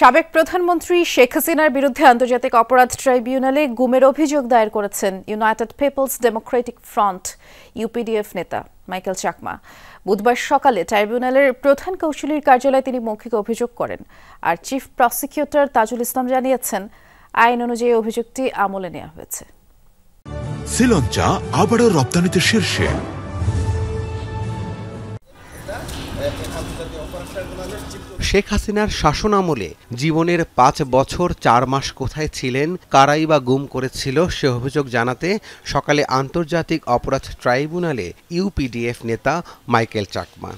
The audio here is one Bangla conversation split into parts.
সাবেক প্রধানমন্ত্রী শেখ হাসিনার বিরুদ্ধে আন্তর্জাতিক অপরাধ ট্রাইব্যুনালে গুমের অভিযোগ দায়ের করেছেন United People's Democratic Front UPDF নেতা মাইকেল চাকমা। বুধবার সকালে ট্রাইব্যুনালের প্রধান কৌঁসুলির কার্যালয়ে তিনি মৌখিক অভিযোগ করেন। আর চিফ প্রসিকিউটর তাজুল ইসলাম জানিয়েছেন, আইন অনুযায়ী অভিযোগটি আমলে নেওয়া হয়েছে। শ্রীলঙ্কা আবারও রপ্তানিতে শীর্ষে। শেখ হাসিনার শাসন আমলে জীবনের ৫ বছর ৪ মাস কোথায় ছিলেন, কারাই বা গুম করেছিল সে অভিযোগ জানাতে সকালে আন্তর্জাতিক অপরাধ ট্রাইব্যুনালে ইউপিডিএফ নেতা মাইকেল চাকমা।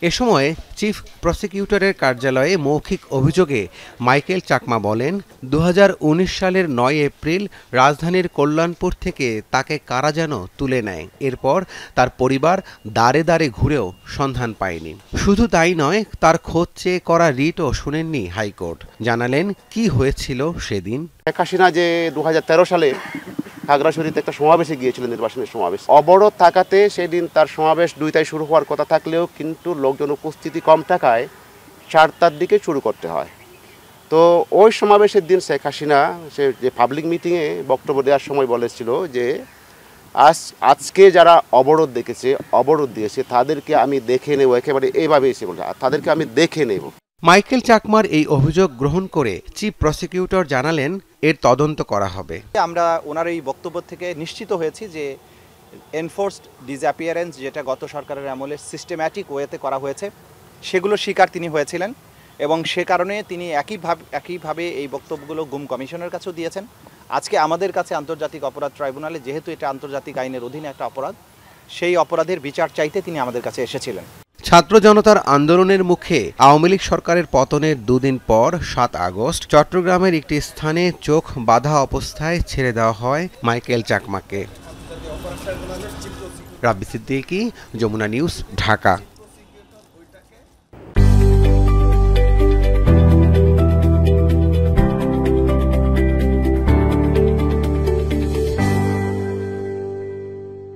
এ সময় চিফ প্রসিকিউটরের কার্যালয়ে মৌখিক অভিযোগে মাইকেল চাকমা বলেন, ২০১৯ সালের ৯ এপ্রিল রাজধানীর কল্যাণপুর থেকে তাকে কারা যেন তুলে নেয়। এরপর তার পরিবার দাঁড়ে দাঁড়ে ঘুরেও সন্ধান পায়নি। শুধু তাই নয়, তার খোঁজ চেয়ে করা রিটও শুনেননি হাইকোর্ট। জানালেন কি হয়েছিল সেদিন। শেখ হাসিনা যে ২০১৩ সালে খাগড়াছড়িতে একটা সমাবেশে গিয়েছিলেন, নির্বাচনের সমাবেশ। অবরোধ থাকাতে সেদিন তার সমাবেশ ২টায় শুরু হওয়ার কথা থাকলেও কিন্তু লোকজন উপস্থিতি কম থাকায় ৪টার দিকে শুরু করতে হয়। তো ওই সমাবেশের দিন শেখ হাসিনা সে যে পাবলিক মিটিংয়ে বক্তব্য দেওয়ার সময় বলেছিল যে আজকে যারা অবরোধ দিয়েছে তাদেরকে আমি দেখে নেব, একেবারে এইভাবে এসে বলছে, তাদেরকে আমি দেখে নেব। মাইকেল চাকমার এই অভিযোগ গ্রহণ করে চিফ প্রসিকিউটর জানালেন, এর তদন্ত করা হবে। আমরা ওনার এই বক্তব্য থেকে নিশ্চিত হয়েছি যে এনফোর্সড ডিসঅ্যাপিয়ারেন্স, যেটা গত সরকারের আমলে সিস্টেম্যাটিক ওয়েতে করা হয়েছে, সেগুলো শিকার তিনি হয়েছিলেন এবং সে কারণে তিনি একইভাবে এই বক্তব্যগুলো গুম কমিশনের কাছেও দিয়েছেন। আজকে আমাদের কাছে আন্তর্জাতিক অপরাধ ট্রাইব্যুনালে, যেহেতু এটা আন্তর্জাতিক আইনের অধীনে একটা অপরাধ, সেই অপরাধের বিচার চাইতে তিনি আমাদের কাছে এসেছিলেন। ছাত্র জনতার আন্দোলনের মুখে আওয়ামী লীগ সরকারের পতনের দুদিন পর ৭ আগস্ট চট্টগ্রামের একটি স্থানে চোখ বাঁধা অবস্থায় ছেড়ে দেওয়া হয় মাইকেল চাকমাকে। রাব্বি সিদ্দিকী, যমুনা নিউজ, ঢাকা।